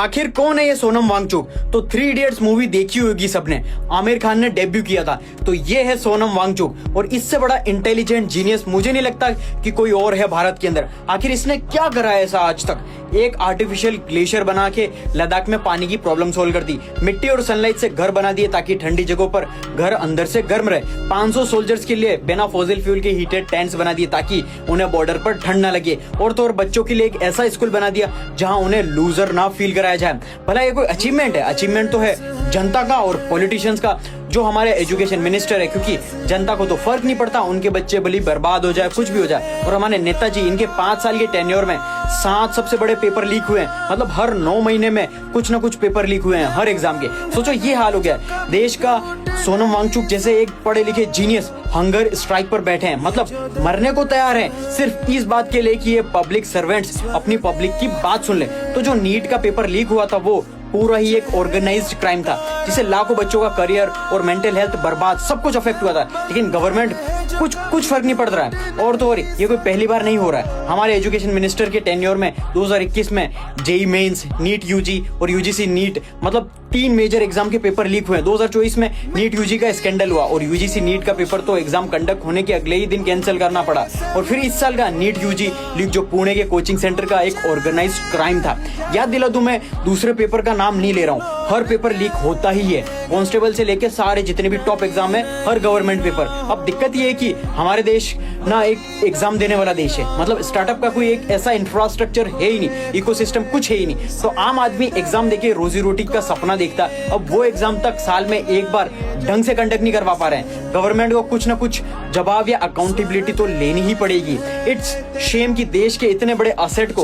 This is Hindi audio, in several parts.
आखिर कौन है ये सोनम वांगचुक? तो 3 इडियट्स मूवी देखी होगी सबने। आमिर खान ने डेब्यू किया था, तो ये है सोनम वांगचुक। और इससे बड़ा इंटेलिजेंट जीनियस मुझे नहीं लगता कि कोई और है भारत के अंदर। आखिर इसने क्या करा है ऐसा आज तक? एक आर्टिफिशियल ग्लेशियर बना के लद्दाख में पानी की प्रॉब्लम सोल्व कर दी, मिट्टी और सनलाइट से घर बना दिए ताकि ठंडी जगहों पर घर अंदर से गर्म रहे। 500 सोल्जर्स के लिए बिना फॉसिल फ्यूल के हीटेड टेंट्स बना दिए ताकि उन्हें बॉर्डर पर ठंड ना लगे। और तो और बच्चों के लिए एक ऐसा स्कूल बना दिया जहां उन्हें लूजर ना फील कराया जाए। भला ये कोई अचीवमेंट है? अचीवमेंट तो है जनता का और पॉलिटिशियंस का, जो हमारे एजुकेशन मिनिस्टर है, क्योंकि जनता को तो फर्क नहीं पड़ता, उनके बच्चे भले बर्बाद हो जाए, कुछ भी हो जाए। और हमारे नेताजी, इनके 5 साल के टेन्योर में 7 सबसे बड़े पेपर लीक हुए हैं। मतलब हर 9 महीने में कुछ ना कुछ पेपर लीक हुए हैं हर एग्जाम के। सोचो ये हाल हो गया है देश का। सोनम वांगचुक जैसे एक पढ़े लिखे जीनियस हंगर स्ट्राइक पर बैठे हैं, मतलब मरने को तैयार हैं, सिर्फ इस बात के लिए कि ये पब्लिक सर्वेंट्स अपनी पब्लिक की बात सुन ले। तो जो नीट का पेपर लीक हुआ था वो पूरा ही एक ऑर्गेनाइज्ड क्राइम था, जिससे लाखों बच्चों का करियर और मेंटल हेल्थ बर्बाद, सब कुछ अफेक्ट हुआ था। लेकिन गवर्नमेंट कुछ फर्क नहीं पड़ रहा है। और तो और ये कोई पहली बार नहीं हो रहा है। हमारे एजुकेशन मिनिस्टर के टेन्योर में 2021 में जेई मेंस, नीट यूजी और यूजीसी नीट, मतलब 3 मेजर एग्जाम के पेपर लीक हुए। 2024 में नीट यूजी का स्कैंडल हुआ और यूजीसी नीट का पेपर तो एग्जाम कंडक्ट होने के अगले ही दिन कैंसिल करना पड़ा। और फिर इस साल का नीट यूजी लीक, जो पुणे के कोचिंग सेंटर का एक ऑर्गेनाइज्ड क्राइम था। याद दिला दूं, मैं दूसरे पेपर का नाम नहीं ले रहा हूँ, हर पेपर लीक होता ही है, कांस्टेबल से लेके सारे जितने भी टॉप एग्जाम है, हर गवर्नमेंट पेपर। अब दिक्कत ये है कि हमारे देश ना एक एग्जाम देने वाला देश है, मतलब स्टार्टअप का कोई एक ऐसा इंफ्रास्ट्रक्चर है ही नहीं, इकोसिस्टम कुछ है ही नहीं। तो आम आदमी एग्जाम देके रोजी रोटी का सपना देखता, अब वो एग्जाम तक साल में एक बार ढंग से कंडक्ट नहीं करवा पा रहे हैं। गवर्नमेंट को कुछ ना कुछ जवाब या अकाउंटेबिलिटी तो लेनी ही पड़ेगी। इट्स शेम कि देश के इतने बड़े असेट को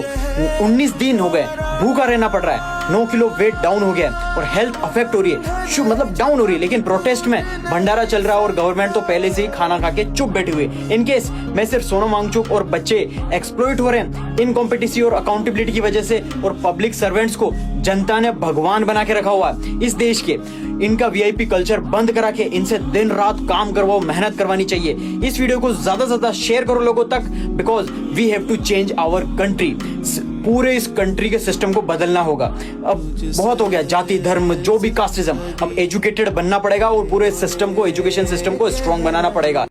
19 दिन हो गए भूखा रहना पड़ रहा है, 9 किलो वेट डाउन हो गया और हेल्थ अफेक्ट हो रही है, मतलब डाउन हो रही है। लेकिन प्रोटेस्ट में भंडारा चल रहा है और गवर्नमेंट तो पहले से ही खाना खा के चुप बैठे हुए। इन केस में सिर्फ सोनम वांगचुक और बच्चे एक्सप्लॉइट हो रहे हैं इनकॉम्पिटिसी और अकाउंटेबिलिटी की वजह से, और पब्लिक सर्वेंट्स को जनता ने भगवान बना के रखा हुआ है इस देश के। इनका वीआईपी कल्चर बंद करा के इनसे दिन रात काम करवाओ, मेहनत करवानी चाहिए। इस वीडियो को ज्यादा से ज्यादा शेयर करो लोगों तक, because we have to change our country. पूरे इस कंट्री के सिस्टम को बदलना होगा। अब बहुत हो गया जाति धर्म जो भी कास्टिज्म, अब एजुकेटेड बनना पड़ेगा और पूरे सिस्टम को, एजुकेशन सिस्टम को स्ट्रॉन्ग बनाना पड़ेगा।